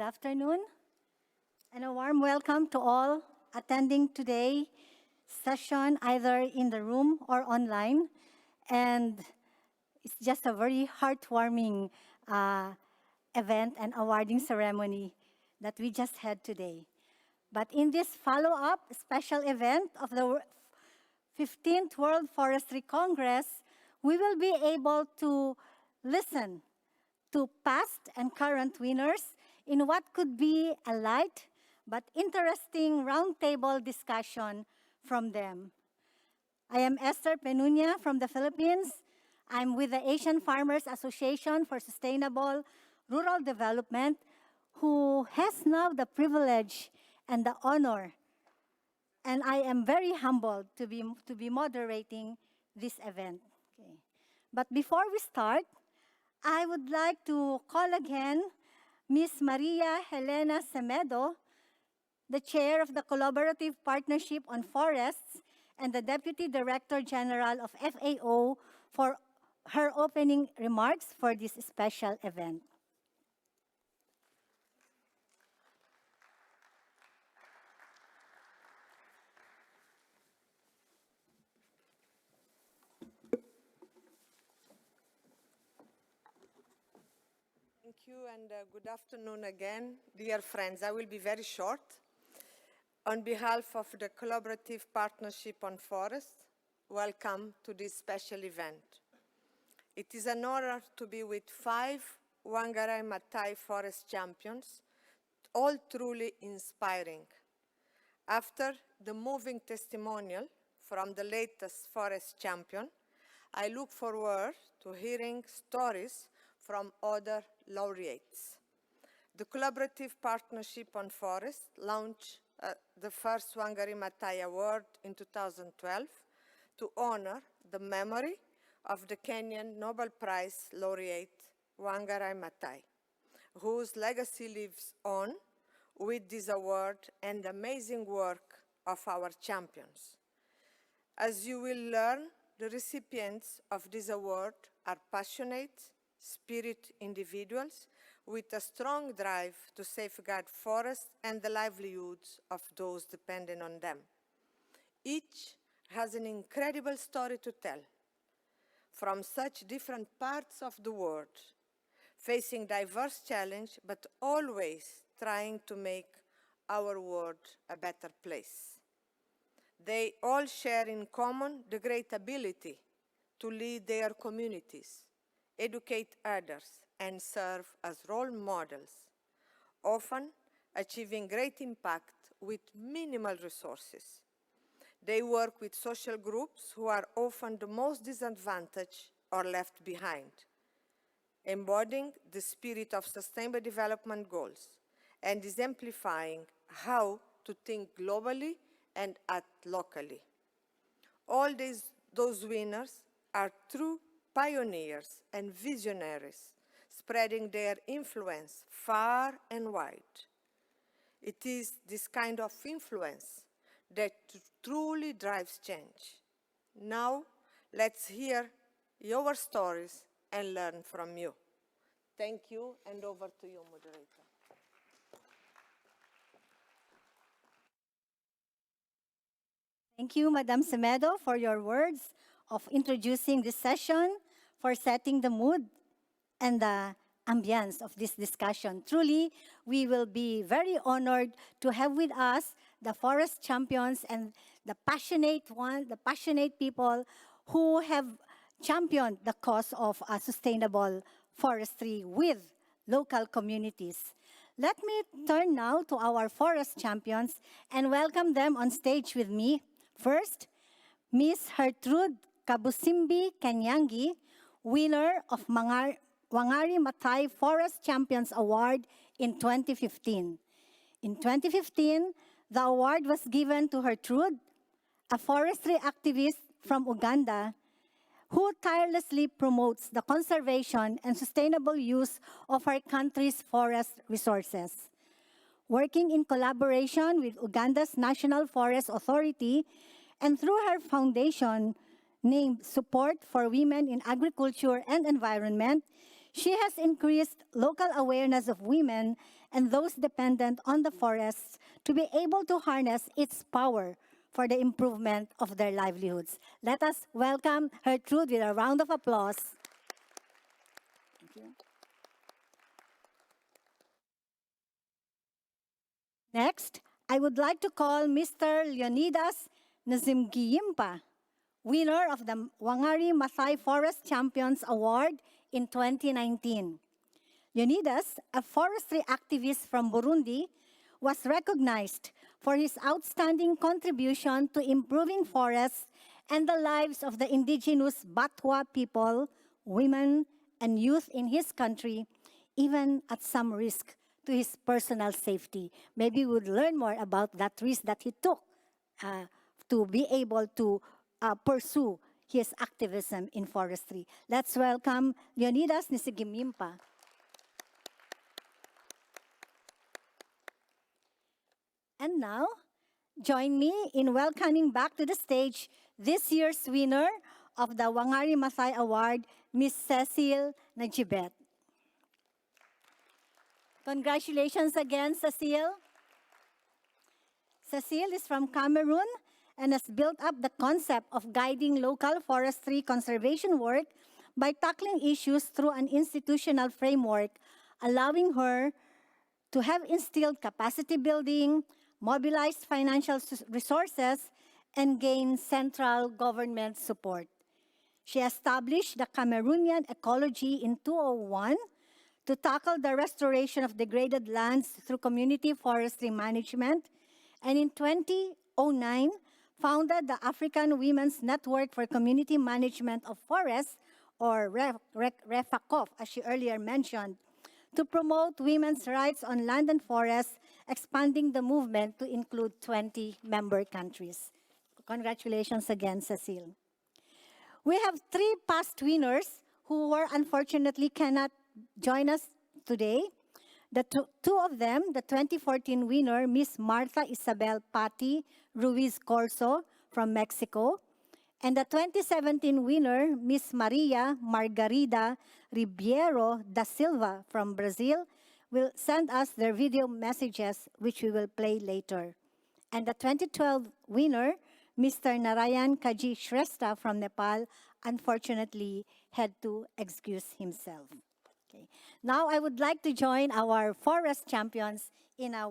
afternoon, and a warm welcome to all attending today's session, either in the room or online. And it's just a very heartwarming event and awarding ceremony that we just had today. But in this follow-up special event of the 15th World Forestry Congress, we will be able to listen to past and current winners in what could be a light but interesting roundtable discussion from them. I am Esther Penuña from the Philippines. I'm with the Asian Farmers Association for Sustainable Rural Development, who has now the privilege and the honor, and I am very humbled to be moderating this event. Okay. But before we start, I would like to call again Ms. Maria Helena Semedo, the chair of the Collaborative Partnership on Forests and the Deputy Director General of FAO, for her opening remarks for this special event. Thank you, and good afternoon again, dear friends. I will be very short. On behalf of the Collaborative Partnership on Forests, welcome to this special event. It is an honor to be with 5 Wangari Maathai Forest champions, all truly inspiring. After the moving testimonial from the latest forest champion, I look forward to hearing stories from other laureates. The Collaborative Partnership on Forests launched the first Wangari Maathai Award in 2012 to honor the memory of the Kenyan Nobel Prize laureate Wangari Maathai, whose legacy lives on with this award and the amazing work of our champions. As you will learn, the recipients of this award are passionate, spirit individuals with a strong drive to safeguard forests and the livelihoods of those dependent on them. Each has an incredible story to tell, from such different parts of the world, facing diverse challenges, but always trying to make our world a better place. They all share in common the great ability to lead their communities, educate others, and serve as role models, often achieving great impact with minimal resources. They work with social groups who are often the most disadvantaged or left behind, embodying the spirit of Sustainable Development Goals and exemplifying how to think globally and act locally. All those winners are true pioneers and visionaries, spreading their influence far and wide. It is this kind of influence that truly drives change. Now, let's hear your stories and learn from you. Thank you, and over to you, moderator. Thank you, Madam Semedo, for your words of introducing this session, for setting the mood and the ambience of this discussion. Truly, we will be very honored to have with us the forest champions and the passionate people who have championed the cause of sustainable forestry with local communities. Let me turn now to our forest champions and welcome them on stage with me. First, Ms. Gertrude Kabusimbi Kanyangi, winner of Wangari Maathai Forest Champions Award in 2015. In 2015, the award was given to Gertrude, a forestry activist from Uganda who tirelessly promotes the conservation and sustainable use of our country's forest resources. Working in collaboration with Uganda's National Forest Authority and through her foundation named Support for Women in Agriculture and Environment, she has increased local awareness of women and those dependent on the forests to be able to harness its power for the improvement of their livelihoods. Let us welcome Gertrude with a round of applause. Thank you. Next, I would like to call Mr. Leonidas Nazimgiyimpa, winner of the Wangari Maathai Forest Champions Award in 2019. Leonidas, a forestry activist from Burundi, was recognized for his outstanding contribution to improving forests and the lives of the indigenous Batwa people, women, and youth in his country, even at some risk to his personal safety. Maybe we would learn more about that risk that he took to be able to pursue his activism in forestry. Let's welcome Leonidas Nisigimimpa. And now, join me in welcoming back to the stage this year's winner of the Wangari Maathai Award, Miss Cecile Najibet. Congratulations again, Cecile. Cecile is from Cameroon and has built up the concept of guiding local forestry conservation work by tackling issues through an institutional framework, allowing her to have instilled capacity building, mobilized financial resources, and gain central government support. She established the Cameroonian Ecology in 2001 to tackle the restoration of degraded lands through community forestry management, and in 2009 founded the African Women's Network for Community Management of Forests, or REFACOF, as she earlier mentioned, to promote women's rights on land and forests, expanding the movement to include 20 member countries. Congratulations again, Cecile. We have 3 past winners who unfortunately cannot join us today. The two of them, the 2014 winner, Miss Martha Isabel Patti Ruiz Corso from Mexico, and the 2017 winner, Miss Maria Margarida Ribeiro da Silva from Brazil, will send us their video messages, which we will play later. And the 2012 winner, Mr. Narayan Kaji Shrestha from Nepal, unfortunately had to excuse himself. Okay. Now I would like to join our forest champions in a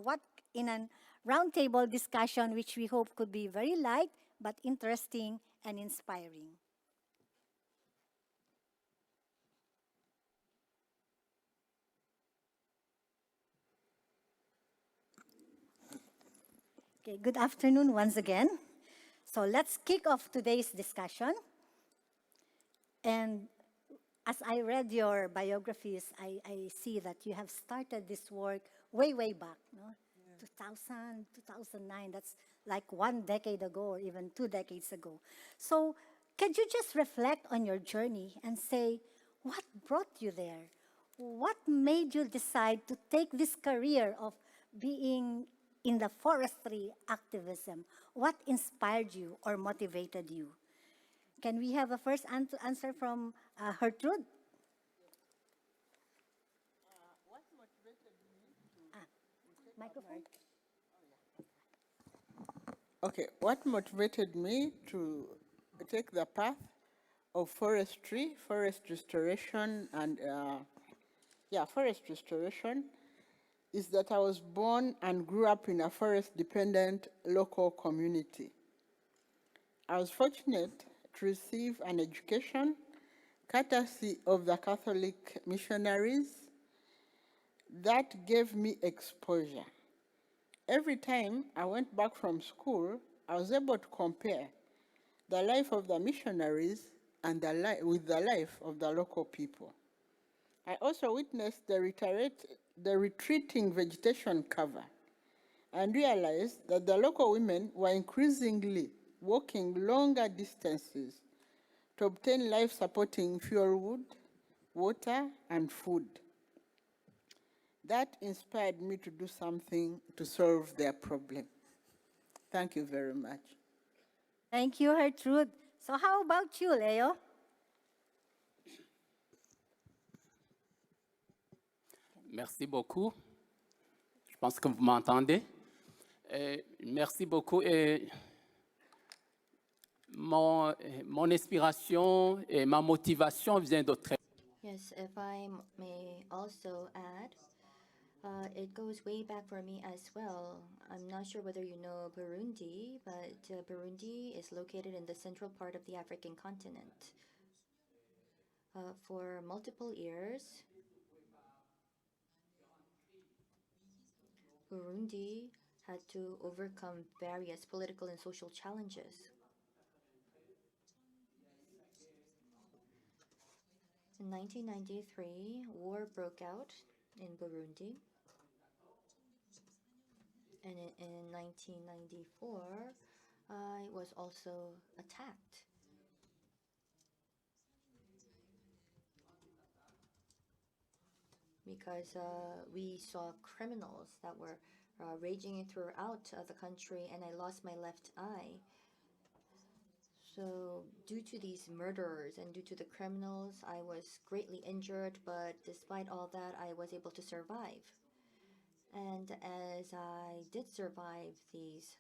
roundtable discussion, which we hope could be very light but interesting and inspiring. Okay, good afternoon once again. So let's kick off today's discussion. And as I read your biographies, I see that you have started this work way back, no? Yeah. 2000, 2009, that's like 1 decade ago or even 2 decades ago. So could you just reflect on your journey and say, what brought you there? What made you decide to take this career of being in the forestry activism? What inspired you or motivated you? Can we have a first answer from Gertrude? What motivated me to Microphone. Okay, what motivated me to take the path of forestry, forest restoration, and forest restoration is that I was born and grew up in a forest-dependent local community. I was fortunate to receive an education courtesy of the Catholic missionaries that gave me exposure. Every time I went back from school, I was able to compare the life of the missionaries and with the life of the local people. I also witnessed the retreating vegetation cover and realized that the local women were increasingly walking longer distances to obtain life-supporting fuel wood, water, and food. That inspired me to do something to solve their problem. Thank you very much. Thank you, Gertrude. So how about you, Leo? Merci beaucoup. pense que vous m'entendez. Merci beaucoup. Mon inspiration et ma motivation vient de très. Yes, if I may also add, it goes way back for me as well. I'm not sure whether you know Burundi, but Burundi is located in the central part of the African continent. For multiple years, Burundi had to overcome various political and social challenges. In 1993, war broke out in Burundi. And in 1994, it was also attacked. Because we saw criminals that were raging throughout the country, and I lost my left eye. So due to these murderers and due to the criminals, I was greatly injured, but despite all that, I was able to survive. And as I did survive these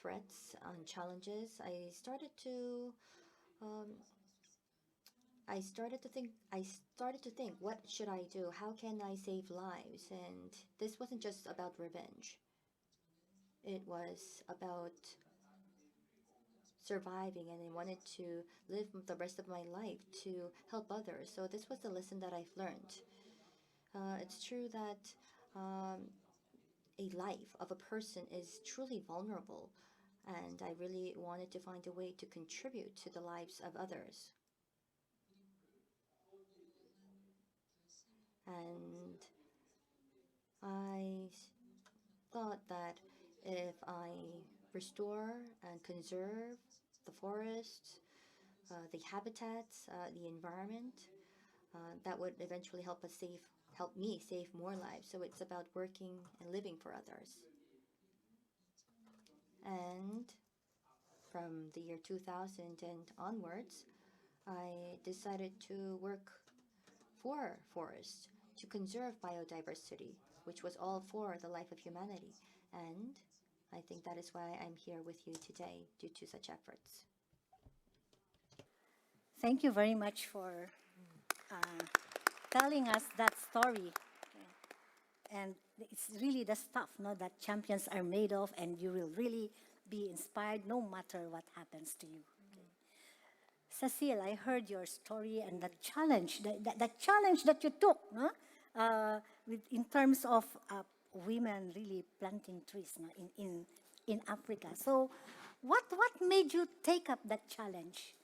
threats and challenges, I started to think, what should I do? How can I save lives? And this wasn't just about revenge. It was about surviving, and I wanted to live the rest of my life to help others. So this was the lesson that I've learned. It's true that a life of a person is truly vulnerable, and I really wanted to find a way to contribute to the lives of others. And I thought that if I restore and conserve the forests, the habitats, the environment, that would eventually help me save more lives. So it's about working and living for others. And from the year 2000 and onwards, I decided to work for forests, to conserve biodiversity, which was all for the life of humanity. And I think that is why I'm here with you today, due to such efforts. Thank you very much for telling us that story. And it's really the stuff, no, that champions are made of, and you will really be inspired no matter what happens to you. Cecile, I heard your story and the challenge, the challenge that you took, no? In terms of women really planting trees, no, in Africa. So what made you take up that challenge?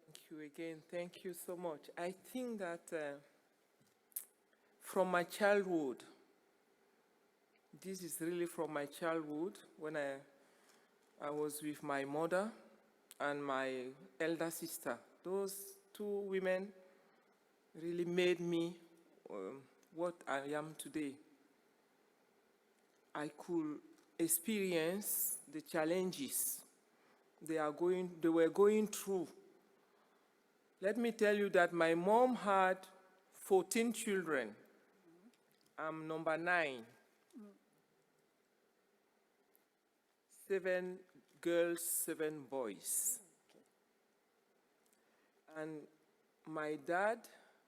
Thank you again. Thank you so much. I think that from my childhood, this is really from my childhood, when I was with my mother and my elder sister. Those two women really made me what I am today. I could experience the challenges they were going through. Let me tell you that my mom had 14 children. I'm number 9. 7 girls, 7 boys. And my dad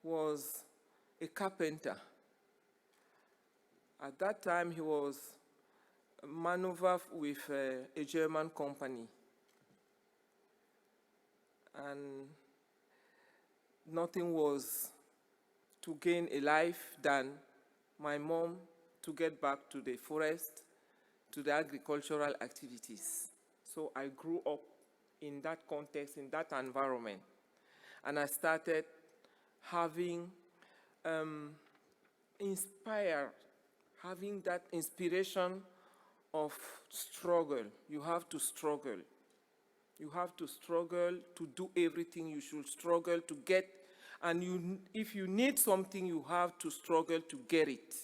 was a carpenter. At that time, he was maneuvered with a German company. And nothing was to gain a life than my mom to get back to the forest, to the agricultural activities. So I grew up in that context, in that environment. And I started having having that inspiration of struggle. You have to struggle. You have to struggle to do everything. You should struggle to get, and if you need something, you have to struggle to get it.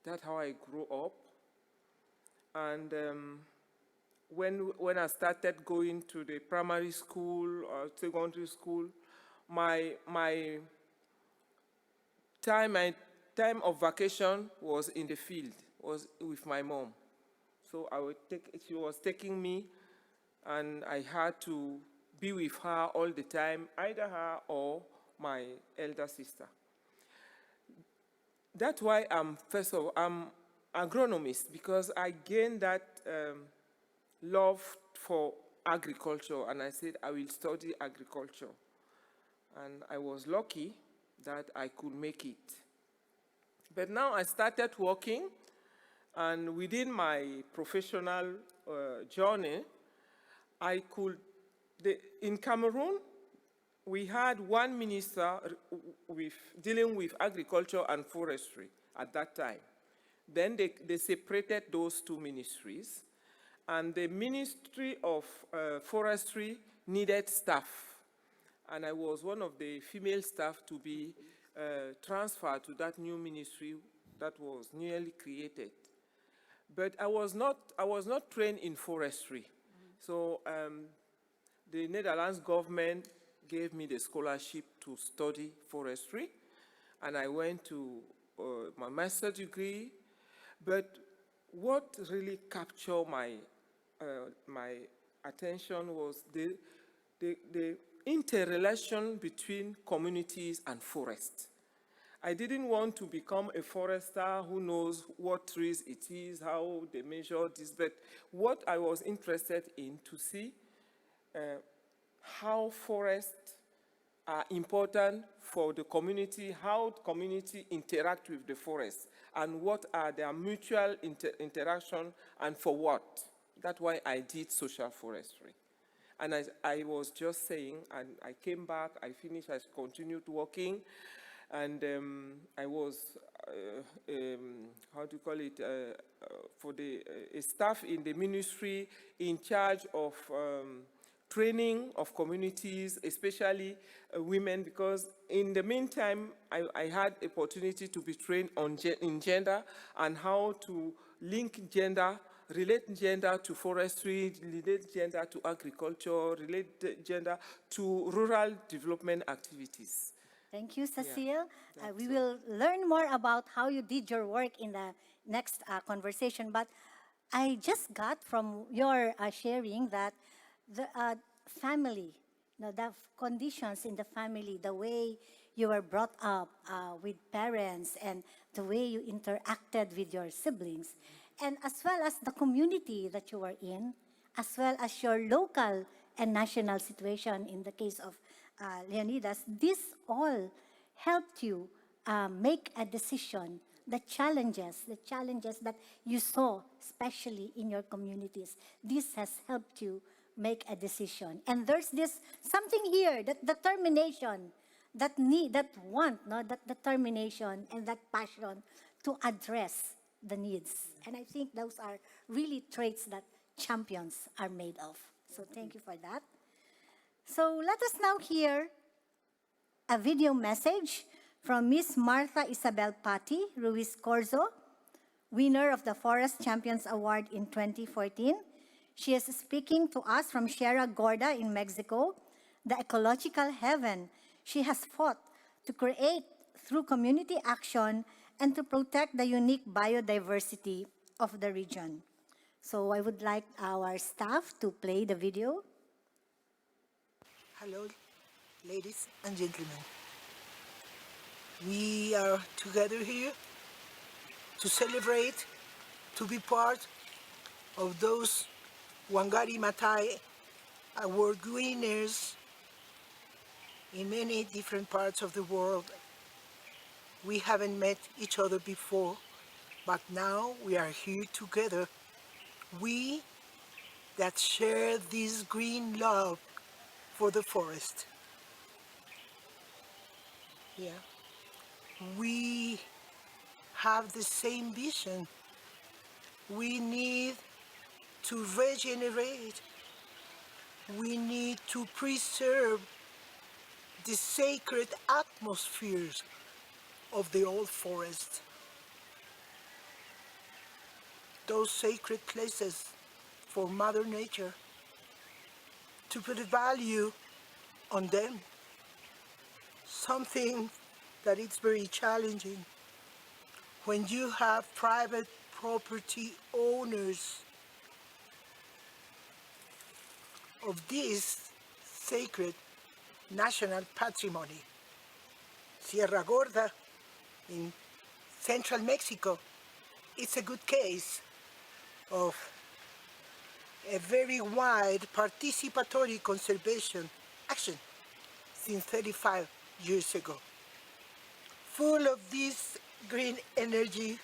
That's how I grew up. And when I started going to the primary school or secondary school, my time time of vacation was in the field, was with my mom. So she was taking me, and I had to be with her all the time, either her or my elder sister. That's why I'm agronomist, because I gained that love for agriculture, and I said I will study agriculture. And I was lucky that I could make it. But now I started working, and within my professional journey, in Cameroon, we had one minister dealing with agriculture and forestry at that time. Then they separated those two ministries, and the Ministry of Forestry needed staff. And I was one of the female staff to be transferred to that new ministry that was newly created. But I was not trained in forestry. So the Netherlands government gave me the scholarship to study forestry, and I went to my master's degree. But what really captured my attention was the interrelation between communities and forests. I didn't want to become a forester who knows what trees it is, how they measure this, but what I was interested in to see how forests are important for the community, how the community interact with the forest, and what are their mutual interaction, and for what. That's why I did social forestry. And as I was just saying, and I came back, I finished, I continued working, and I was, how do you call it, for the staff in the ministry in charge of training of communities, especially women, because in the meantime, I had opportunity to be trained in gender and how to link gender, relate gender to forestry, relate gender to agriculture, relate gender to rural development activities. Thank you, Cecile. We will learn more about how you did your work in the next conversation. But I just got from your sharing that the family, the conditions in the family, the way you were brought up with parents, and the way you interacted with your siblings, and as well as the community that you were in, as well as your local and national situation in the case of Leonidas, this all helped you make a decision. The challenges that you saw, especially in your communities, this has helped you make a decision. And there's this something here, that determination, that determination and that passion to address the needs. And I think those are really traits that champions are made of. So thank you for that. So let us now hear a video message from Miss Martha Isabel Patti Ruiz Corzo, winner of the Forest Champions Award in 2014. She is speaking to us from Sierra Gorda in Mexico, the ecological heaven she has fought to create through community action and to protect the unique biodiversity of the region. So I would like our staff to play the video. Hello, ladies and gentlemen. We are together here to celebrate, to be part of those Wangari Maathai Award winners in many different parts of the world. We haven't met each other before, but now we are here together. We that share this green love for the forest. Yeah. We have the same vision. We need to regenerate. We need to preserve the sacred atmospheres of the old forest. Those sacred places for Mother Nature, to put a value on them, something that is very challenging when you have private property owners of this sacred national patrimony. Sierra Gorda in central Mexico, it's a good case of a very wide participatory conservation action since 35 years ago. Full of this green energy,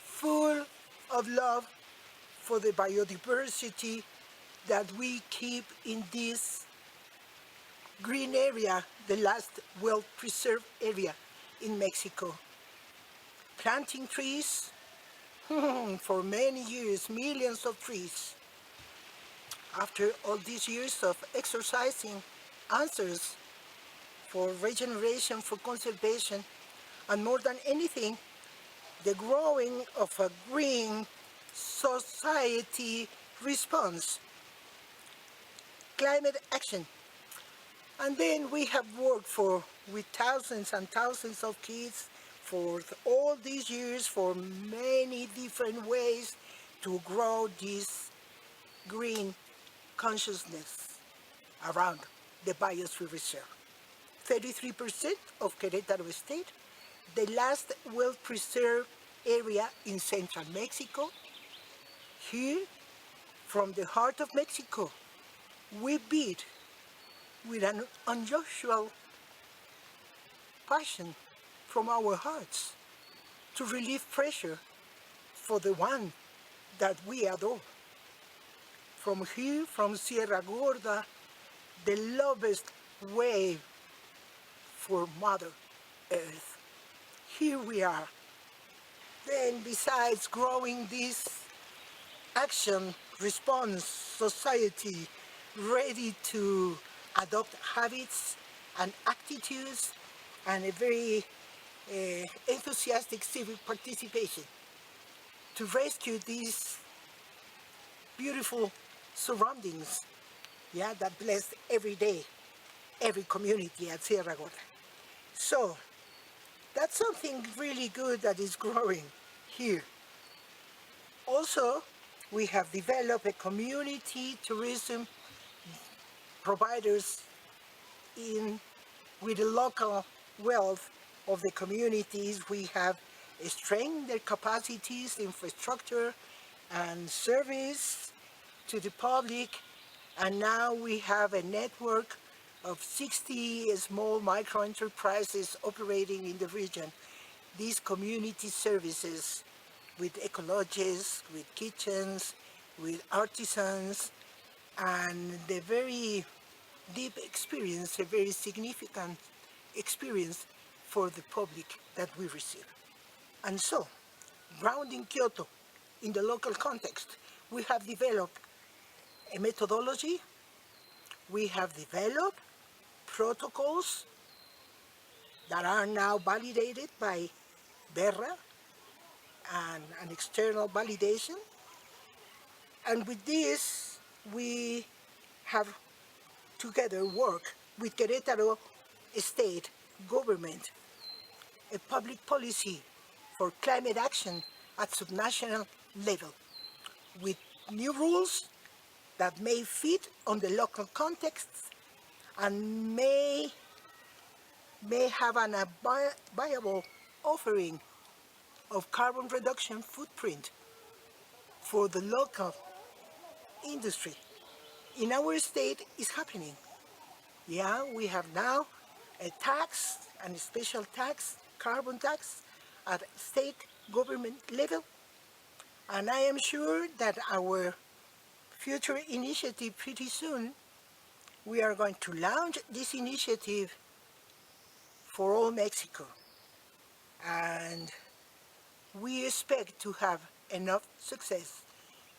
full of love for the biodiversity that we keep in this green area, the last well-preserved area in Mexico. Planting trees for many years, millions of trees. After all these years of exercising answers for regeneration, for conservation, and more than anything, the growing of a green society response, climate action. And then we have worked with thousands and thousands of kids for all these years, for many different ways to grow this green consciousness around the biosphere reserve. 33% of Querétaro State, the last well-preserved area in central Mexico. Here, from the heart of Mexico, we beat with an unusual passion from our hearts to relieve pressure for the one that we adore. From here, from Sierra Gorda, the lowest wave for Mother Earth. Here we are. Then besides growing this action response society ready to adopt habits and attitudes and a very enthusiastic civic participation to rescue these beautiful surroundings, yeah, that bless every day, every community at Sierra Gorda. So that's something really good that is growing here. Also, we have developed a community tourism providers with the local wealth of the communities. We have strengthened their capacities, infrastructure, and service to the public. And now we have a network of 60 small micro-enterprises operating in the region. These community services with ecologists, with kitchens, with artisans, and the very deep experience, a very significant experience for the public that we receive. And so, grounding Kyoto in the local context, we have developed a methodology, we have developed protocols that are now validated by BERRA and an external validation. And with this, we have together worked with Querétaro State government, a public policy for climate action at subnational level, with new rules that may fit on the local contexts and may have an viable offering of carbon reduction footprint for the local industry. In our state, it's happening. Yeah, we have now a tax, and a special tax, carbon tax, at state government level. And I am sure that our future initiative pretty soon, we are going to launch this initiative for all Mexico. And we expect to have enough success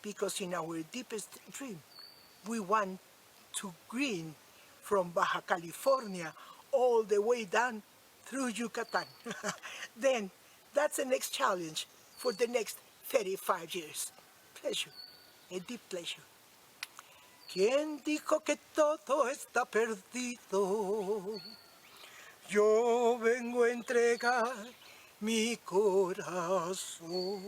because in our deepest dream, we want to green from Baja California all the way down through Yucatan. Then that's the next challenge for the next 35 years. Pleasure, a deep pleasure. ¿Quién dijo que todo está perdido? Yo vengo a entregar mi corazón.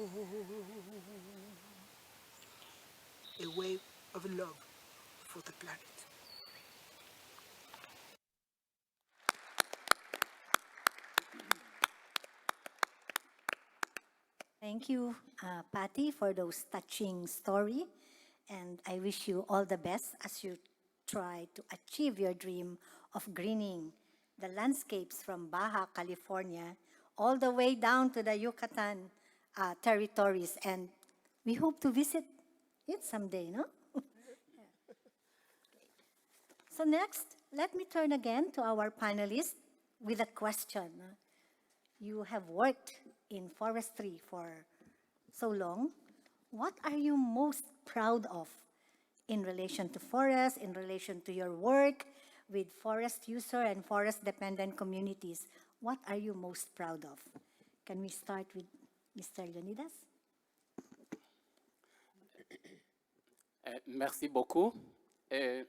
A wave of love for the planet. Thank you, Patty, for those touching story. And I wish you all the best as you try to achieve your dream of greening the landscapes from Baja California all the way down to the Yucatan territories. And we hope to visit it someday, no? So next, let me turn again to our panelists with a question. You have worked in forestry for so long. What are you most proud of in relation to forests, in relation to your work with forest user and forest dependent communities? What are you most proud of? Can we start with Mr. Leonidas? Merci beaucoup. Euh,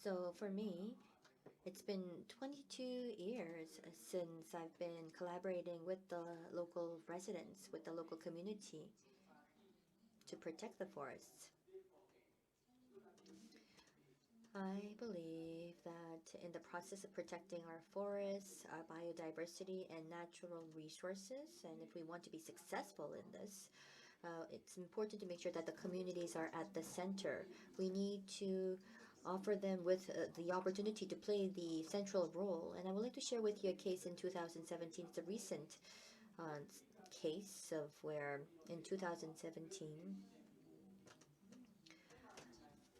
So for me, it's been 22 years since I've been collaborating with the local residents, with the local community to protect the forests. I believe that in the process of protecting our forests, our biodiversity, and natural resources, and if we want to be successful in this, it's important to make sure that the communities are at the center. We need to offer them with the opportunity to play the central role. And I would like to share with you a case in 2017. It's a recent uh, case of where in 2017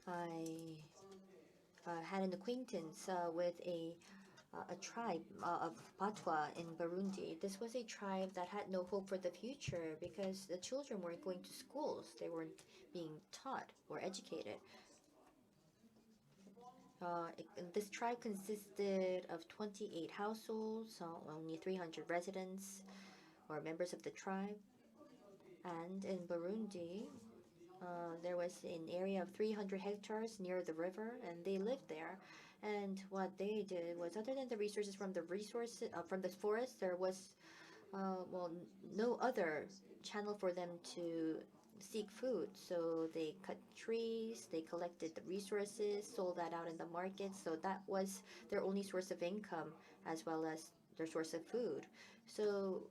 I had an acquaintance with a tribe of Patwa in Burundi. This was a tribe that had no hope for the future because the children weren't going to schools. They weren't being taught or educated. This tribe consisted of 28 households, only 300 residents or members of the tribe. And in Burundi, there was an area of 300 hectares near the river, and they lived there. And what they did was, other than the resources from the from the forest, there was no other channel for them to seek food. So they cut trees, they collected the resources, sold that out in the market. So that was their only source of income as well as their source of food. So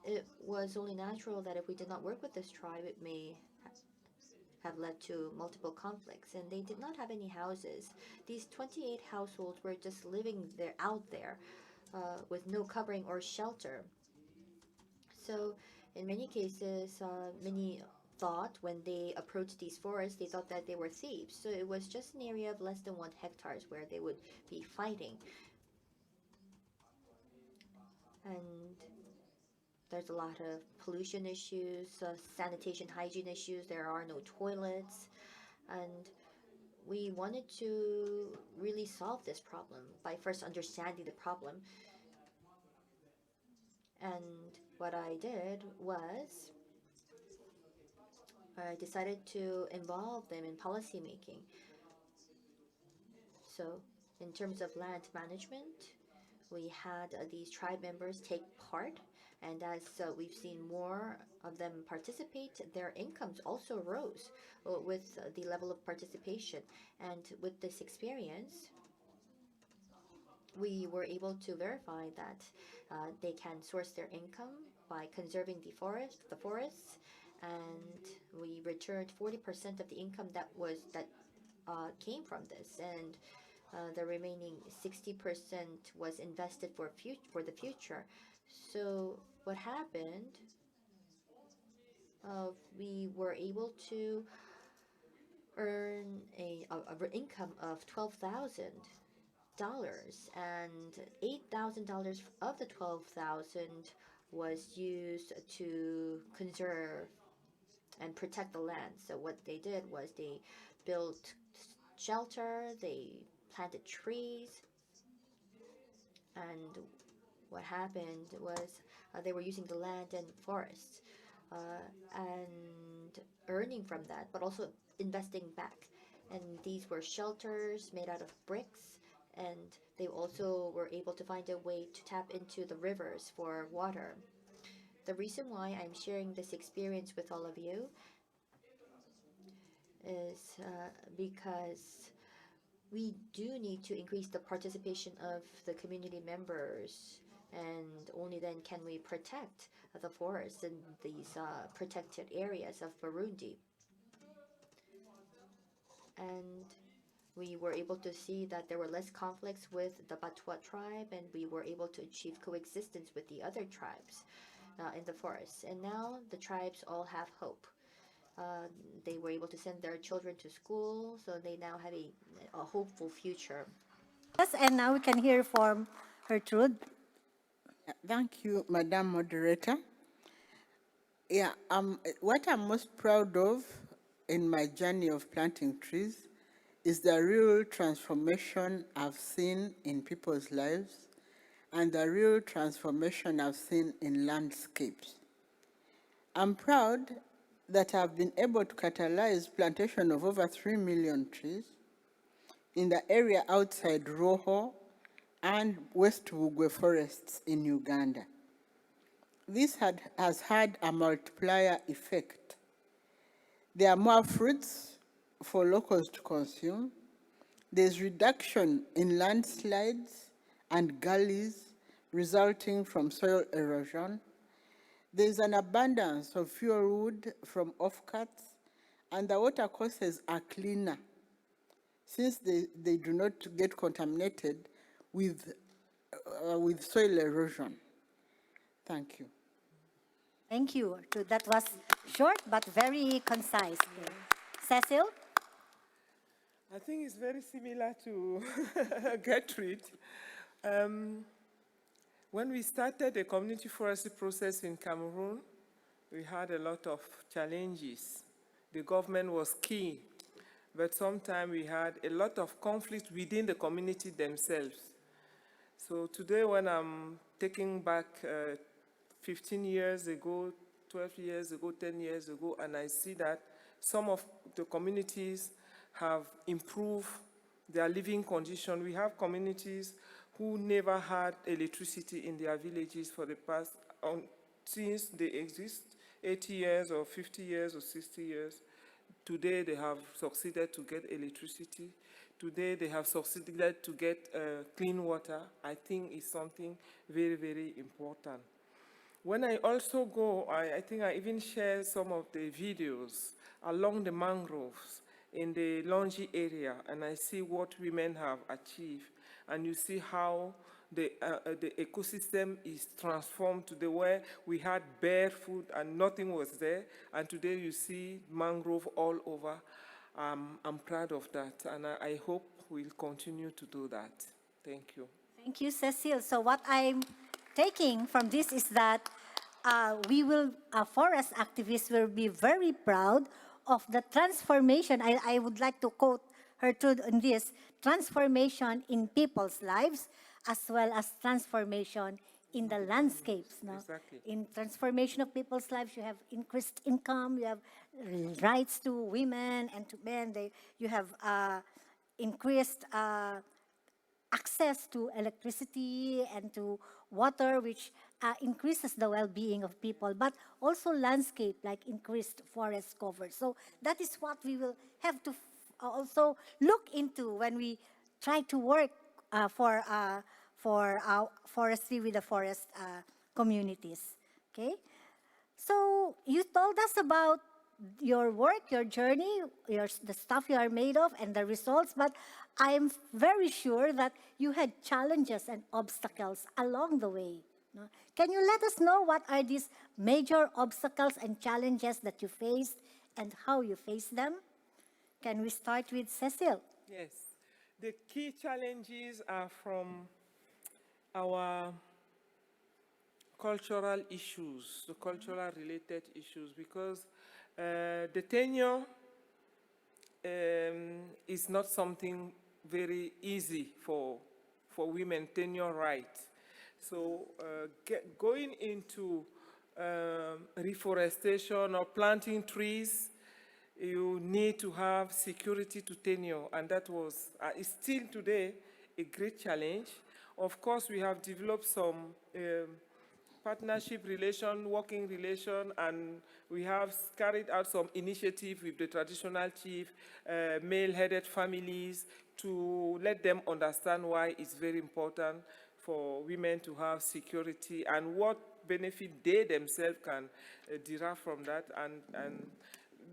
it was only natural that if we did not work with this tribe, it may have led to multiple conflicts, and they did not have any houses. These 28 households were just living there out there with no covering or shelter. So, in many cases, many thought when they approached these forests, they thought that they were thieves. So it was just an area of less than 1 hectare where they would be fighting. And there's a lot of pollution issues, sanitation, hygiene issues. There are no toilets. And we wanted to really solve this problem by first understanding the problem. And what I did was I decided to involve them in policy making. So, in terms of land management, we had these tribe members take part, and as we've seen more of them participate, their incomes also rose with the level of participation. And with this experience, we were able to verify that they can source their income by conserving the forests, and we returned 40% of the income that came from this, and the remaining 60% was invested for the future. So what happened? We were able to earn a income of $12,000, and $8,000 of the 12,000 was used to conserve and protect the land. So what they did was they built shelter, they planted trees, and what happened was they were using the land and forests and earning from that, but also investing back. And these were shelters made out of bricks, and they also were able to find a way to tap into the rivers for water. The reason why I'm sharing this experience with all of you is because we do need to increase the participation of the community members, and only then can we protect the forests in these protected areas of Burundi. And we were able to see that there were less conflicts with the Batwa tribe, and we were able to achieve coexistence with the other tribes in the forests. And now the tribes all have hope. They were able to send their children to school, so they now have a hopeful future. Yes, and now we can hear from Gertrude. Thank you, Madam Moderator. Yeah, what I'm most proud of in my journey of planting trees is the real transformation I've seen in people's lives and the real transformation I've seen in landscapes. I'm proud that I've been able to catalyze plantation of over 3 million trees in the area outside Roho and West Bugwe forests in Uganda. This has had a multiplier effect. There are more fruits for locals to consume. There's reduction in landslides and gullies resulting from soil erosion. There's an abundance of fuel wood from offcuts, and the water courses are cleaner since they do not get contaminated with soil erosion. Thank you. Thank you. That was short but very concise. Cecil? I think it's very similar to Gertrude. When we started the community forestry process in Cameroon, we had a lot of challenges. The government was key, but sometimes we had a lot of conflict within the community themselves. So today, when I'm taking back 15 years ago, 12 years ago, 10 years ago, and I see that some of the communities have improved their living condition. We have communities who never had electricity in their villages for the past, since they exist, 80 years or 50 years or 60 years. Today they have succeeded to get electricity. Today they have succeeded to get clean water. I think it's something very, very important. When I also go, I think I even share some of the videos along the mangroves in the Longi area, and I see what women have achieved. And you see how the ecosystem is transformed to the way we had bare food and nothing was there, and today you see mangrove all over. I'm proud of that, and I hope we'll continue to do that. Thank you. Thank you, Cecile. So what I'm taking from this is that forest activists will be very proud of the transformation. I would like to quote Gertrude on this, transformation in people's lives as well as transformation in the landscapes. No? Exactly. In transformation of people's lives, you have increased income, you have rights to women and to men, you have increased access to electricity and to water, which increases the well-being of people, but also landscape, like increased forest cover. So that is what we will have to also look into when we try to work for forestry with the forest communities. Okay, so you told us about your work, your journey, the stuff you are made of, and the results, but I'm very sure that you had challenges and obstacles along the way. No? Can you let us know what are these major obstacles and challenges that you faced and how you faced them? Can we start with Cecile? Yes. The key challenges are from our cultural issues, the cultural related issues, because the tenure is not something very easy for women, tenure right. So going into reforestation or planting trees you need to have security to tenure, and that was, is still today a great challenge. Of course, we have developed some partnership relation, working relation, and we have carried out some initiative with the traditional chief, male-headed families, to let them understand why it's very important for women to have security and what benefit they themselves can derive from that. And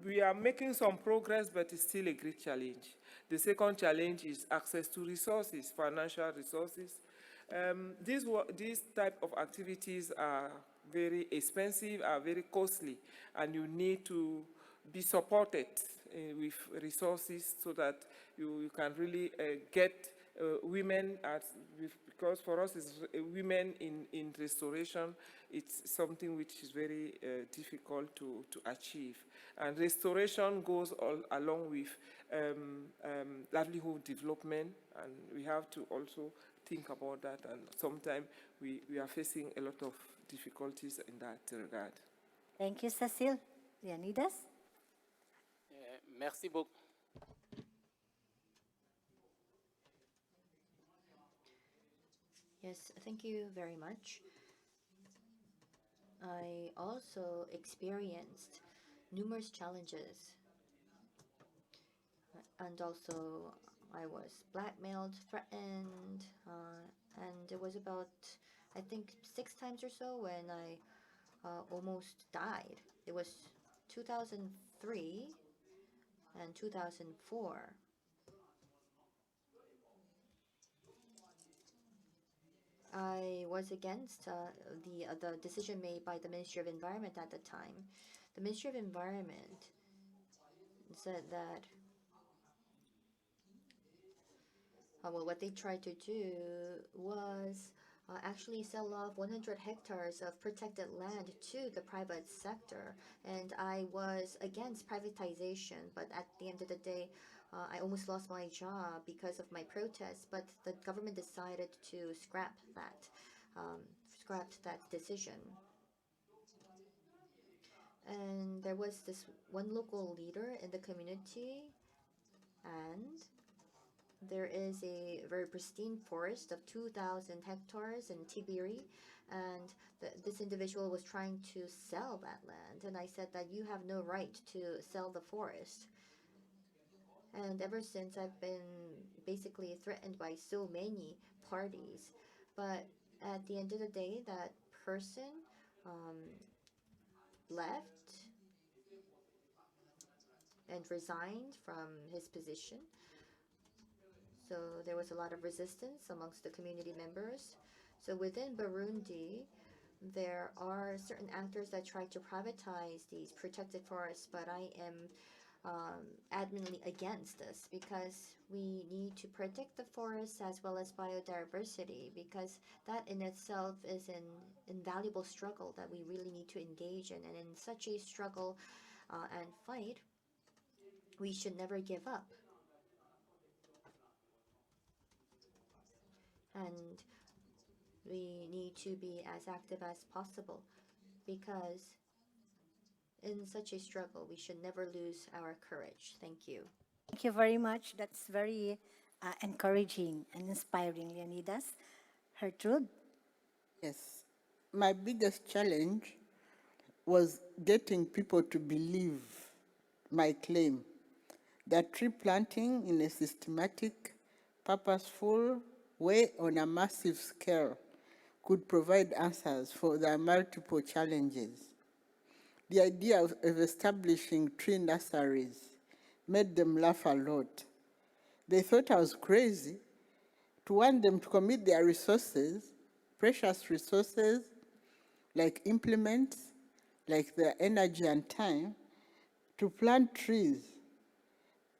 we are making some progress, but it's still a great challenge. The second challenge is access to resources, financial resources. These type of activities are very expensive, are very costly, and you need to be supported with resources so that you can really get women because for us, it's, women in restoration, it's something which is very difficult to achieve. And restoration goes all along with livelihood development, and we have to also think about that, and sometimes we are facing a lot of difficulties in that regard. Thank you, Cecile. Leonidas? Merci beaucoup. Yes, thank you very much. I also experienced numerous challenges, and also I was blackmailed, threatened, and it was about, I think, 6 times or so when I almost died. It was 2003 and 2004. I was against the decision made by the Ministry of Environment at the time. The Ministry of Environment said that well, what they tried to do was actually sell off 100 hectares of protected land to the private sector. And I was against privatization, but at the end of the day, I almost lost my job because of my protests. But the government decided to scrap that decision. And there was this one local leader in the community, and there is a very pristine forest of 2,000 hectares in Tibiri, and this individual was trying to sell that land. And I said that you have no right to sell the forest. And ever since, I've been basically threatened by so many parties. But at the end of the day, that person left and resigned from his position. So there was a lot of resistance amongst the community members. So within Burundi, there are certain actors that try to privatize these protected forests, but I am adamantly against this, because we need to protect the forests as well as biodiversity, because that in itself is an invaluable struggle that we really need to engage in. And in such a struggle and fight, we should never give up. And we need to be as active as possible, because in such a struggle, we should never lose our courage. Thank you. Thank you very much. That's very encouraging and inspiring, Leonidas. Gertrude? Yes. My biggest challenge was getting people to believe my claim that tree planting in a systematic, purposeful way on a massive scale could provide answers for their multiple challenges. The idea of establishing tree nurseries made them laugh a lot. They thought I was crazy to want them to commit their resources, precious resources, like implements, like their energy and time, to plant trees,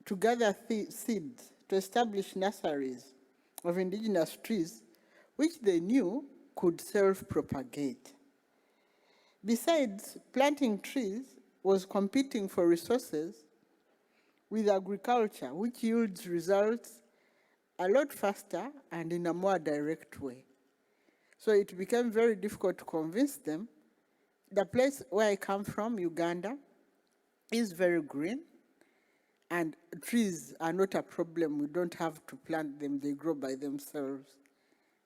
to gather seeds, to establish nurseries of indigenous trees, which they knew could self-propagate. Besides, planting trees was competing for resources with agriculture, which yields results a lot faster and in a more direct way. So it became very difficult to convince them. The place where I come from, Uganda, is very green. And trees are not a problem. We don't have to plant them. They grow by themselves.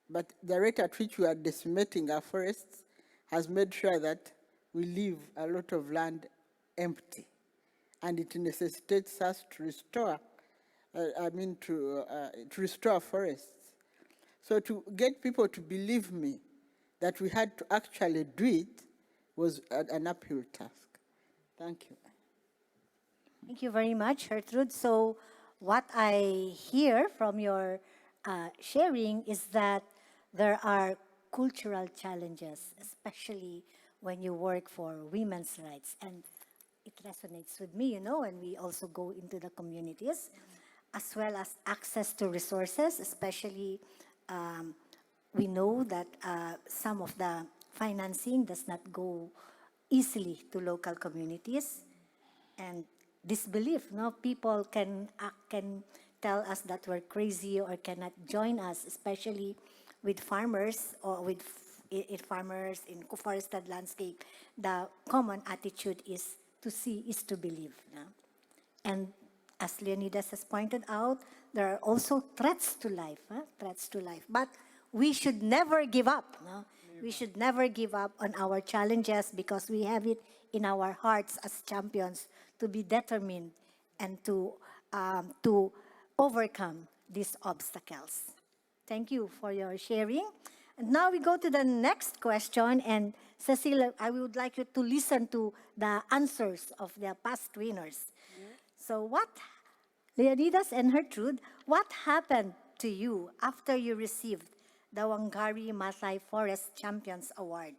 But the rate at which we are decimating our forests has made sure that we leave a lot of land empty. And it necessitates us to restore, to restore forests. So to get people to believe me that we had to actually do it was an uphill task. Thank you. Thank you very much, Gertrude. So what I hear from your sharing is that there are cultural challenges, especially when you work for women's rights. And it resonates with me, when we also go into the communities, as well as access to resources, especially we know that some of the financing does not go easily to local communities. And disbelief, people can tell us that we're crazy or cannot join us, especially with farmers or with farmers in forested landscape. The common attitude is to see is to believe. No? And as Leonidas has pointed out, there are also threats to life, threats to life. But we should never give up. No? We should never give up on our challenges because we have it in our hearts as champions to be determined and to overcome these obstacles. Thank you for your sharing. And now we go to the next question. And Cecilia, I would like you to listen to the answers of the past winners. So Leonidas and Gertrude, what happened to you after you received the Wangari Maathai Forest Champions Award?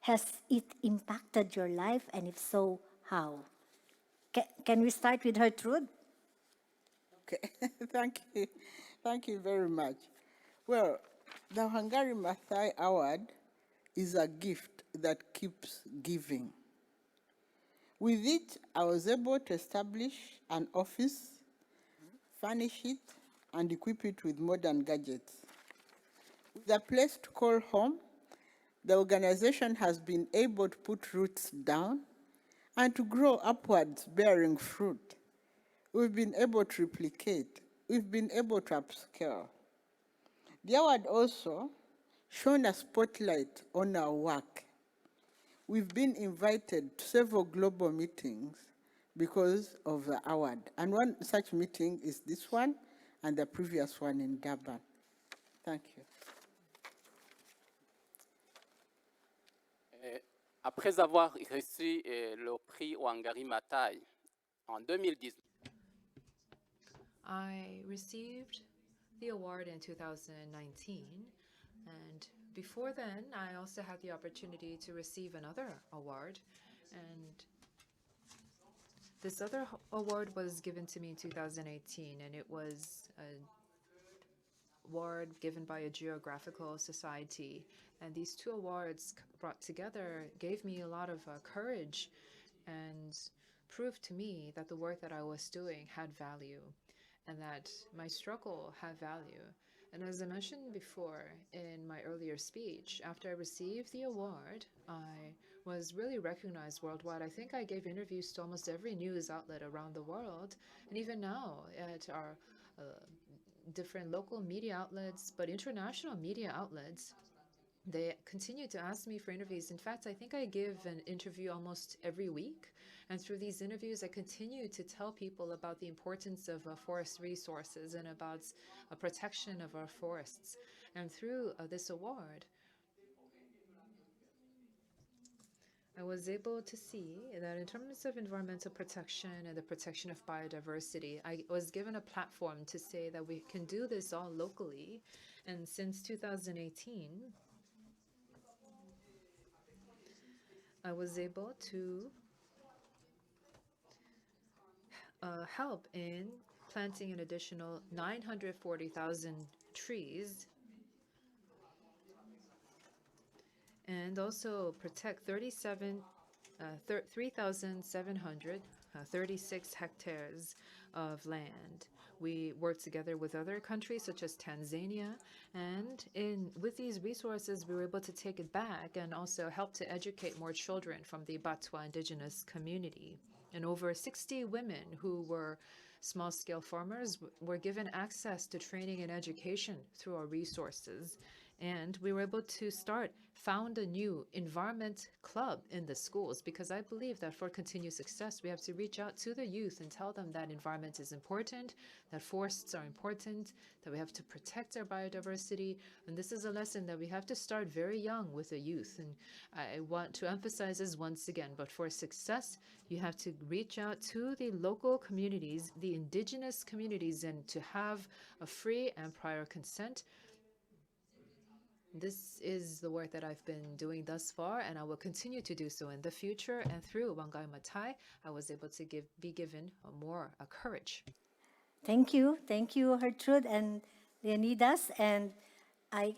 Has it impacted your life? And if so, how? Can we start with Gertrude? Okay, thank you. Thank you very much. Well, the Wangari Maathai Award is a gift that keeps giving. With it, I was able to establish an office, furnish it, and equip it with modern gadgets. With a place to call home, the organization has been able to put roots down and to grow upwards, bearing fruit. We've been able to replicate. We've been able to upscale. The award also shone a spotlight on our work. We've been invited to several global meetings because of the award. And one such meeting is this one and the previous one in Durban. Thank you. Après avoir reçu le prix Wangari Maathai en 2019, I received the award in 2019, and before then, I also had the opportunity to receive another award, and this other award was given to me in 2018, and it was an award given by a geographical society. And these two awards brought together gave me a lot of courage and proved to me that the work that I was doing had value and that my struggle had value. And as I mentioned before in my earlier speech, after I received the award, I was really recognized worldwide. I think I gave interviews to almost every news outlet around the world, and even now at our different local media outlets, but international media outlets, they continue to ask me for interviews. In fact, I think I give an interview almost every week. And through these interviews, I continue to tell people about the importance of forest resources and about protection of our forests. And through this award, I was able to see that in terms of environmental protection and the protection of biodiversity, I was given a platform to say that we can do this all locally. And since 2018, I was able to help in planting an additional 940,000 trees and also protect 3,736 hectares of land. We work together with other countries such as Tanzania, and with these resources, we were able to take it back and also help to educate more children from the Batwa indigenous community. And over 60 women who were small-scale farmers were given access to training and education through our resources. And we were able to found a new environment club in the schools, because I believe that for continued success, we have to reach out to the youth and tell them that environment is important, that forests are important, that we have to protect our biodiversity. And this is a lesson that we have to start very young with the youth. And I want to emphasize this once again, but for success, you have to reach out to the local communities, the indigenous communities, and to have a free and prior consent. This is the work that I've been doing thus far, and I will continue to do so in the future. And through Wangari Maathai, I was able to be given more courage. Thank you, Gertrude and Leonidas. And I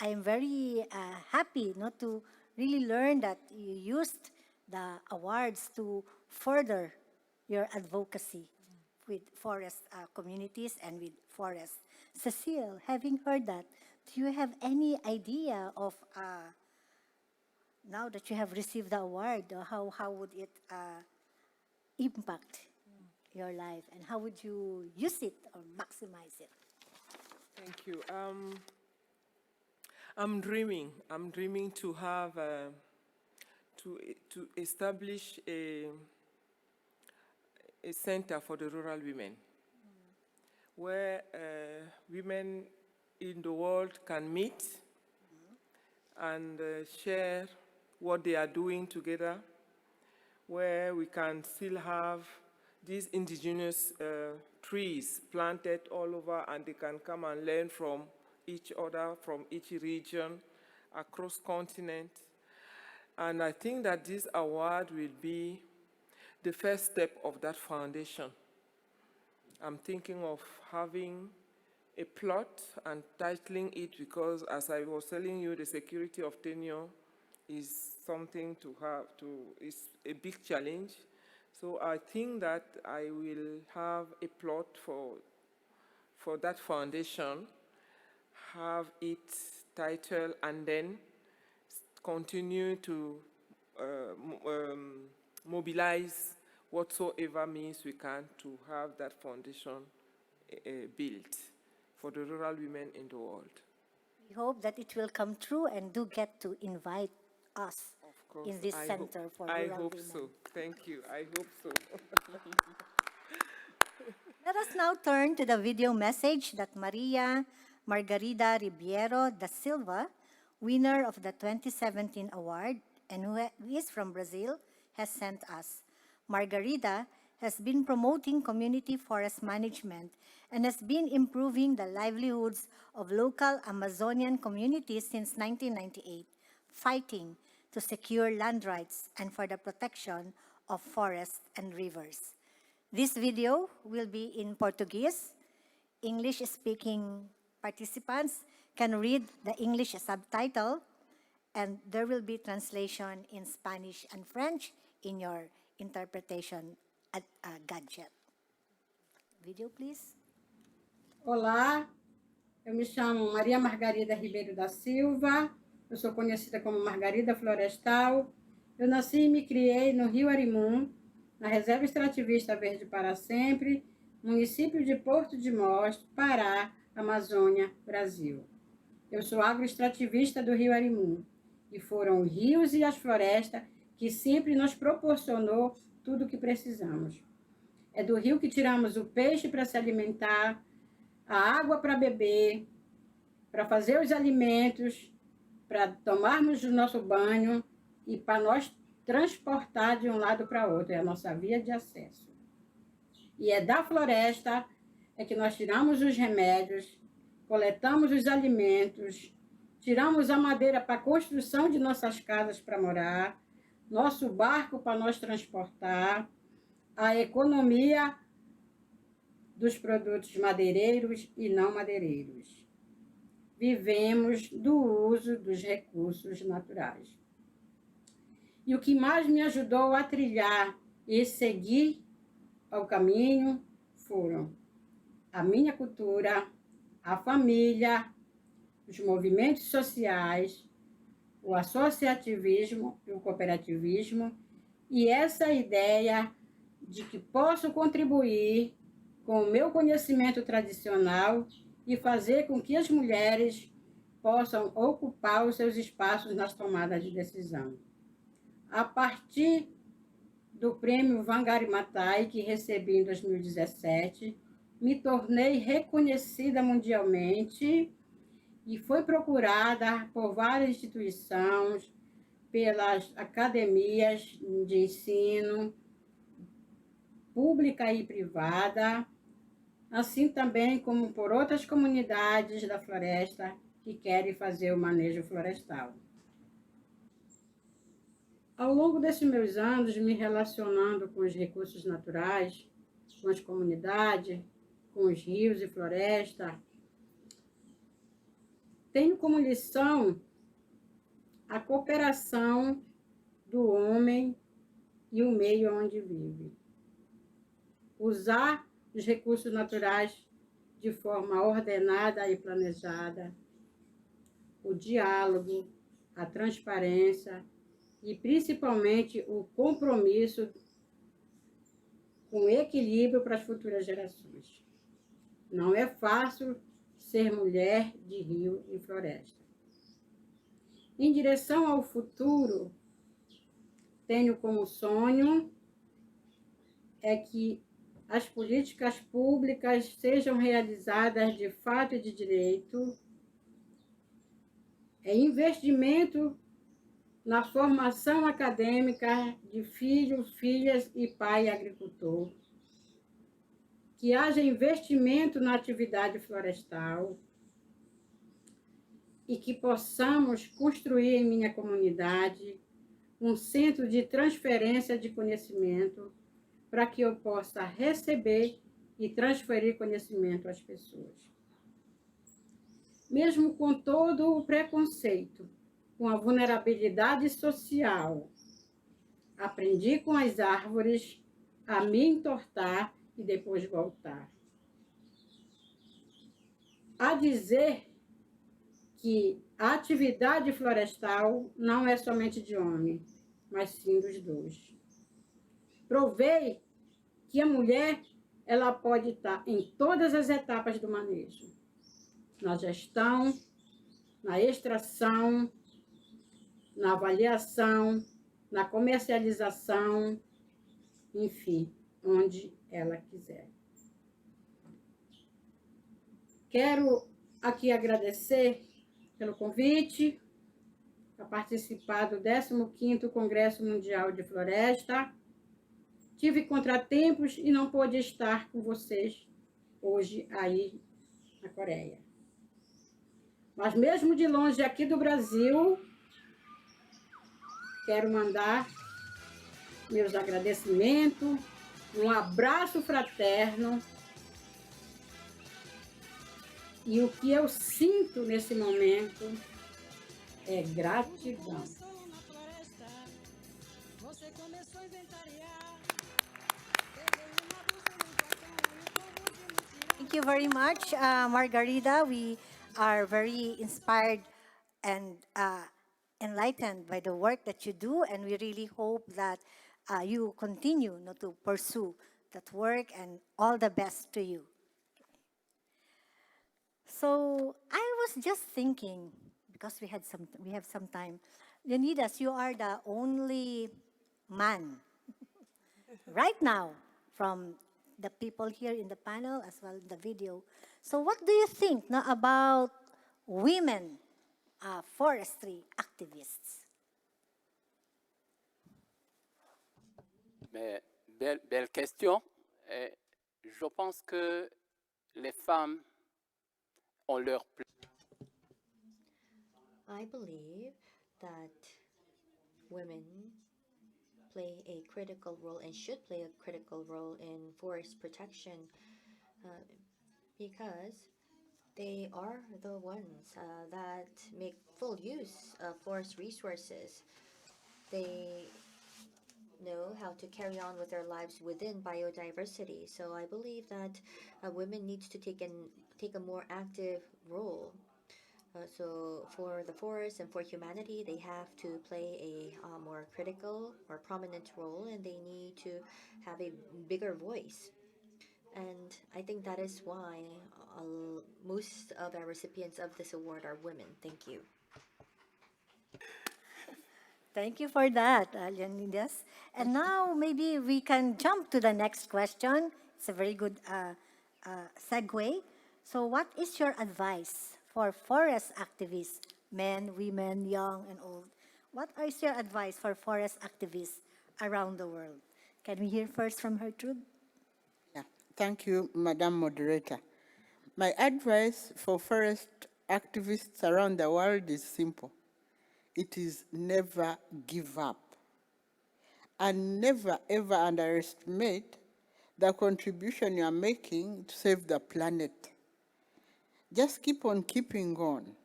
am very happy not to really learn that you used the awards to further your advocacy with forest communities and with forests. Cecile, having heard that, do you have any idea of, now that you have received the award, how would it impact your life, and how would you use it or maximize it? Thank you. I'm dreaming to have, to establish a center for the rural women, where women in the world can meet and share what they are doing together, where we can still have these indigenous trees planted all over, and they can come and learn from each other, from each region, across continent. And I think that this award will be the first step of that foundation. I'm thinking of having a plot and titling it, because as I was telling you, the security of tenure is something to have is a big challenge. So I think that I will have a plot for that foundation, have it titled, and then continue to mobilize whatsoever means we can to have that foundation built for the rural women in the world. We hope that it will come true, and do get to invite us in this center for rural women. I hope so. Thank you. I hope so. Let us now turn to the video message that Maria Margarida Ribeiro da Silva, winner of the 2017 award and who is from Brazil, has sent us. Margarida has been promoting community forest management and has been improving the livelihoods of local Amazonian communities since 1998, fighting to secure land rights and for the protection of forests and rivers. This video will be in Portuguese. English-speaking participants can read the English subtitle, and there will be translation in Spanish and French in your interpretation gadget. Video, please. Olá, eu me chamo Maria Margarida Ribeiro da Silva, eu sou conhecida como Margarida Florestal. Eu nasci e me criei no Rio Arimum, na Reserva Extrativista Verde para Sempre, município de Porto de Mós, Pará, Amazônia, Brasil. Eu sou agroextrativista do Rio Arimum, e foram os rios e as florestas que sempre nos proporcionou tudo o que precisamos. É do rio que tiramos o peixe para se alimentar, a água para beber, para fazer os alimentos, para tomarmos o nosso banho e para nós transportar de um lado para outro. É a nossa via de acesso. E é da floresta que nós tiramos os remédios, coletamos os alimentos, tiramos a madeira para a construção de nossas casas para morar, nosso barco para nós transportar, a economia dos produtos madeireiros e não madeireiros. Vivemos do uso dos recursos naturais. E o que mais me ajudou a trilhar e seguir ao caminho foram a minha cultura, a família, os movimentos sociais, o associativismo e o cooperativismo, e essa ideia de que posso contribuir com o meu conhecimento tradicional e fazer com que as mulheres possam ocupar os seus espaços nas tomadas de decisão. A partir do prêmio Wangari Maathai, que recebi em 2017, me tornei reconhecida mundialmente e foi procurada por várias instituições, pelas academias de ensino, pública e privada, assim também como por outras comunidades da floresta que querem fazer o manejo florestal. Ao longo desses meus anos, me relacionando com os recursos naturais, com as comunidades, com os rios e floresta, tenho como lição a cooperação do homem e o meio onde vive. Usar os recursos naturais de forma ordenada e planejada, o diálogo, a transparência e, principalmente, o compromisso com equilíbrio para as futuras gerações. Não é fácil ser mulher de rio e floresta. Em direção ao futuro, tenho como sonho que as políticas públicas sejam realizadas de fato e de direito, investimento na formação acadêmica de filhos, filhas e pai agricultor, que haja investimento na atividade florestal e que possamos construir em minha comunidade um centro de transferência de conhecimento para que eu possa receber e transferir conhecimento às pessoas. Mesmo com todo o preconceito, com a vulnerabilidade social, aprendi com as árvores a me entortar e depois voltar. A dizer que a atividade florestal não é somente de homem, mas sim dos dois. Provei que a mulher ela pode estar em todas as etapas do manejo, na gestão, na extração, na avaliação, na comercialização, enfim, onde ela quiser. Quero aqui agradecer pelo convite a participar do 15º Congresso Mundial de Floresta. Tive contratempos e não pude estar com vocês hoje aí na Coreia. Mas mesmo de longe aqui do Brasil, quero mandar meus agradecimentos, um abraço fraterno. E o que eu sinto nesse momento é gratidão. Thank you very much, Margarida. We are very inspired and enlightened by the work that you do, and we really hope that you continue to pursue that work, and all the best to you. So I was just thinking, because we have some time, Leonidas, you are the only man right now from the people here in the panel as well in the video. So what do you think about women forestry activists? Mais belle question. Je pense que les femmes ont leur place. I believe that women play a critical role and should play a critical role in forest protection because they are the ones that make full use of forest resources. They know how to carry on with their lives within biodiversity. So I believe that women need to take a more active role. So for the forest and for humanity, they have to play a more critical or prominent role, and they need to have a bigger voice. And I think that is why most of our recipients of this award are women. Thank you. Thank you for that, Leonidas. And now maybe we can jump to the next question. It's a very good segue. So, what is your advice for forest activists, men, women, young, and old? What is your advice for forest activists around the world? Can we hear first from Gertrude? Yeah, thank you, Madam Moderator. My advice for forest activists around the world is simple. It is never give up. And never ever underestimate the contribution you are making to save the planet. Just keep on keeping on.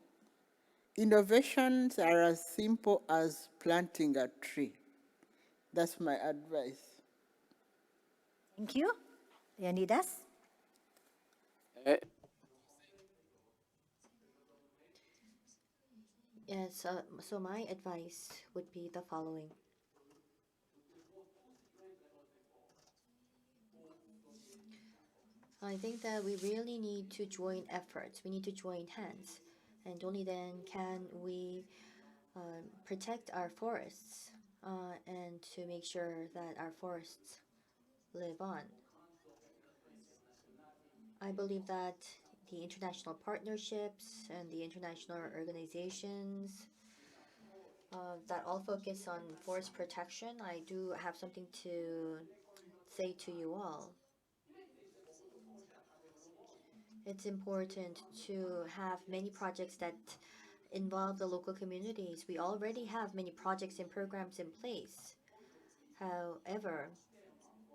Innovations are as simple as planting a tree. That's my advice. Thank you. Leonidas? Yes, so my advice would be the following. I think that we really need to join efforts. We need to join hands. And only then can we protect our forests and to make sure that our forests live on. I believe that the international partnerships and the international organizations that all focus on forest protection, I do have something to say to you all. It's important to have many projects that involve the local communities. We already have many projects and programs in place. However,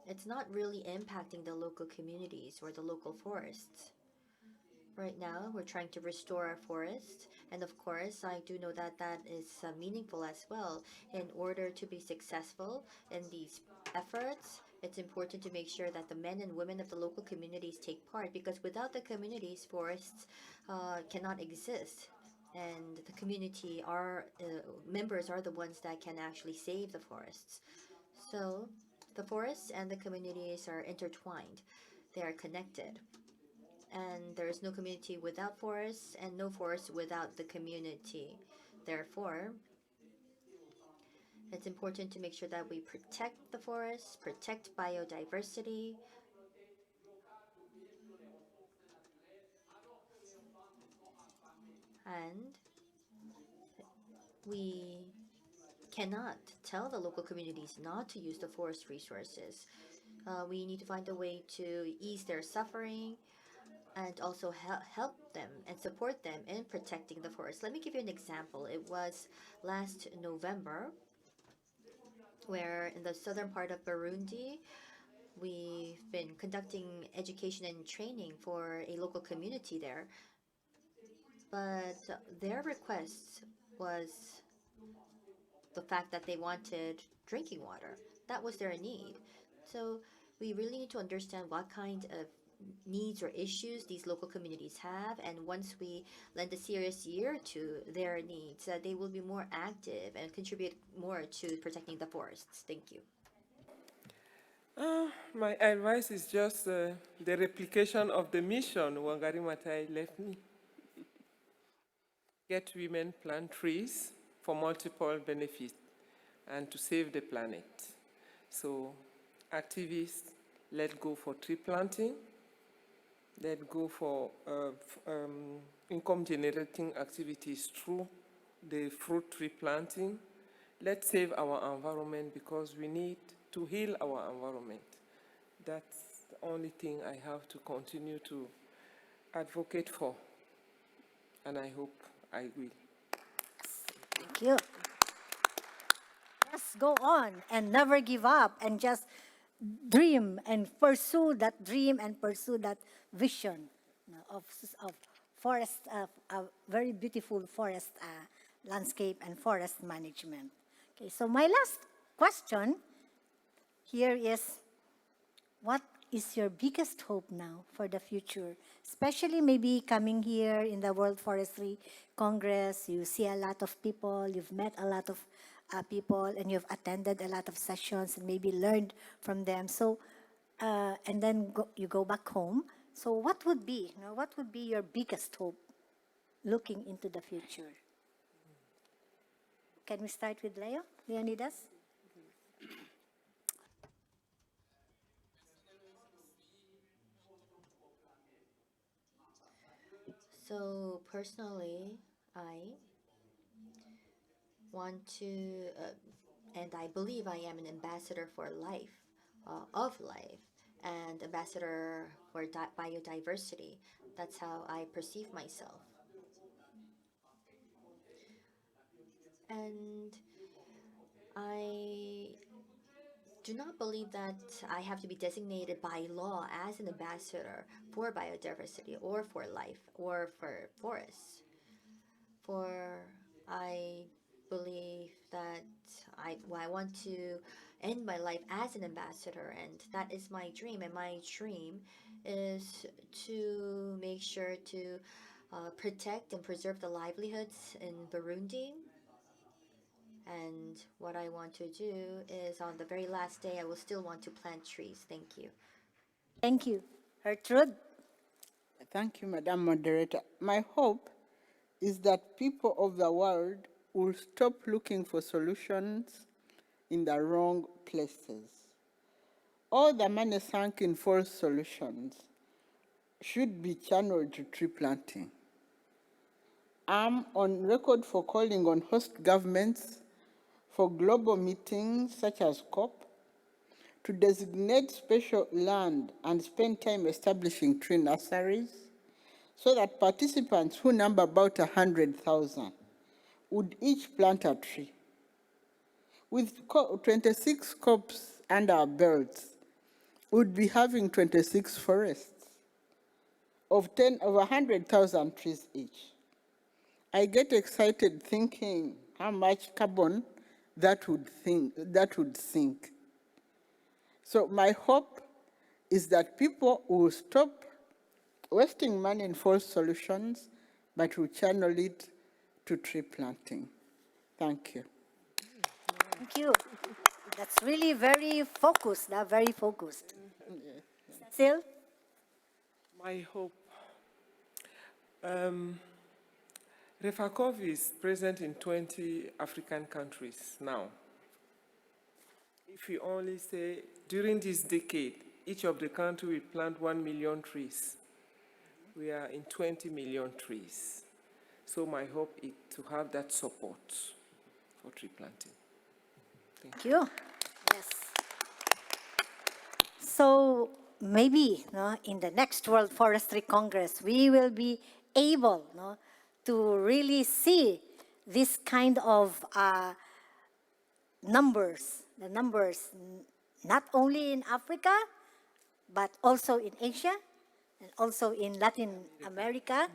it's not really impacting the local communities or the local forests. Right now, we're trying to restore our forests, and of course, I do know that that is meaningful as well. In order to be successful in these efforts, it's important to make sure that the men and women of the local communities take part, because without the communities, forests cannot exist. And the community members are the ones that can actually save the forests. So the forests and the communities are intertwined. They are connected. And there is no community without forests and no forest without the community. Therefore, it's important to make sure that we protect the forests, protect biodiversity, and we cannot tell the local communities not to use the forest resources. We need to find a way to ease their suffering and also help them and support them in protecting the forest. Let me give you an example. It was last November where in the southern part of Burundi, we've been conducting education and training for a local community there. But their request was the fact that they wanted drinking water. That was their need. So we really need to understand what kind of needs or issues these local communities have, and once we lend a serious ear to their needs, they will be more active and contribute more to protecting the forests. Thank you. My advice is just the replication of the mission Wangari Maathai left me. Get women plant trees for multiple benefits and to save the planet. So activists, let go for tree planting, let go for income generating activities through the fruit tree planting. Let's save our environment because we need to heal our environment. That's the only thing I have to continue to advocate for, and I hope I will. Thank you. Just go on and never give up and just dream and pursue that dream and pursue that vision of forest, a very beautiful forest landscape and forest management. Okay, so my last question here is, what is your biggest hope now for the future? Especially maybe coming here in the World Forestry Congress, you see a lot of people, you've met a lot of people, and you've attended a lot of sessions and maybe learned from them. So and then you go back home. So what would be, what would be your biggest hope looking into the future? Can we start with Leonidas? So personally, I want to, and I believe I am an ambassador for life, of life, and ambassador for biodiversity. That's how I perceive myself. And I do not believe that I have to be designated by law as an ambassador for biodiversity or for life or for forests. For I believe that I want to end my life as an ambassador, and that is my dream. And my dream is to make sure to protect and preserve the livelihoods in Burundi. And what I want to do is on the very last day, I will still want to plant trees. Thank you. Thank you. Gertrude? Thank you, Madam Moderator. My hope is that people of the world will stop looking for solutions in the wrong places. All the money sunk in false solutions should be channeled to tree planting. I'm on record for calling on host governments for global meetings such as COP to designate special land and spend time establishing tree nurseries so that participants who number about 100,000 would each plant a tree. With 26 COPs under our belts, we'd be having 26 forests of 100,000 trees each. I get excited thinking how much carbon that would sink. So my hope is that people will stop wasting money in false solutions, but will channel it to tree planting. Thank you. Thank you. That's really very focused, very focused. Cecile? My hope. Refacov is present in 20 African countries now. If we only say, during this decade, each of the countries will plant 1 million trees. We are in 20 million trees. So my hope is to have that support for tree planting. Thank you. Yes. So maybe in the next World Forestry Congress, we will be able to really see this kind of numbers, the numbers not only in Africa, but also in Asia and also in Latin America,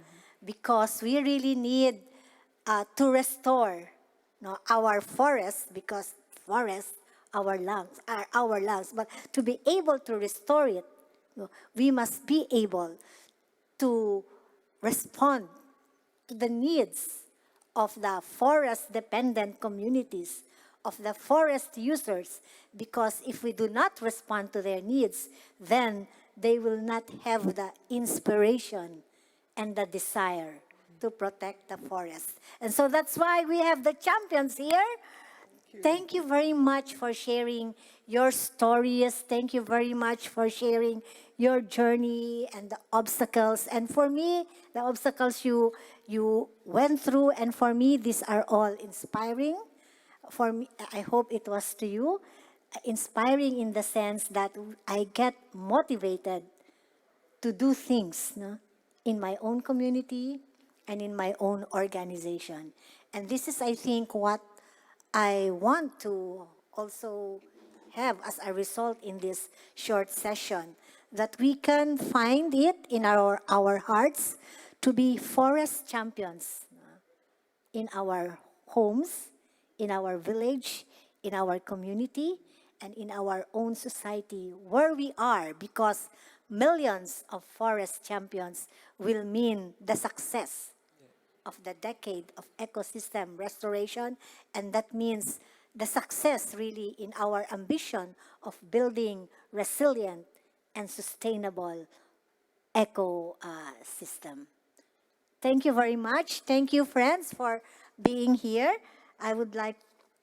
because we really need to restore our forests, because forests are our lungs. But to be able to restore it, we must be able to respond to the needs of the forest-dependent communities, of the forest users, because if we do not respond to their needs, then they will not have the inspiration and the desire to protect the forest. And so that's why we have the champions here. Thank you very much for sharing your stories. Thank you very much for sharing your journey and the obstacles. And for me, the obstacles you went through, and for me, these are all inspiring. For me, I hope it was to you, inspiring in the sense that I get motivated to do things in my own community and in my own organization. And this is, I think, what I want to also have as a result in this short session, that we can find it in our hearts to be forest champions in our homes, in our village, in our community, and in our own society where we are, because millions of forest champions will mean the success of the decade of ecosystem restoration, and that means the success really in our ambition of building resilient and sustainable ecosystem. Thank you very much. Thank you, friends, for being here. I would like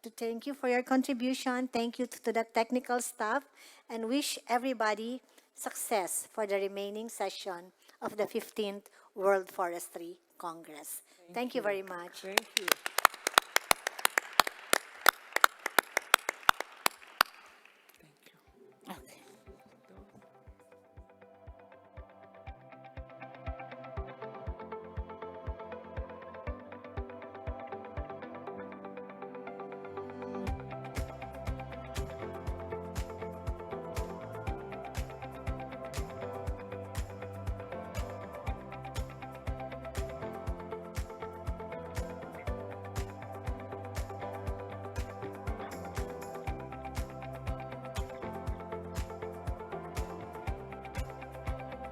to thank you for your contribution. Thank you to the technical staff, and wish everybody success for the remaining session of the 15th World Forestry Congress. Thank you very much. Thank you.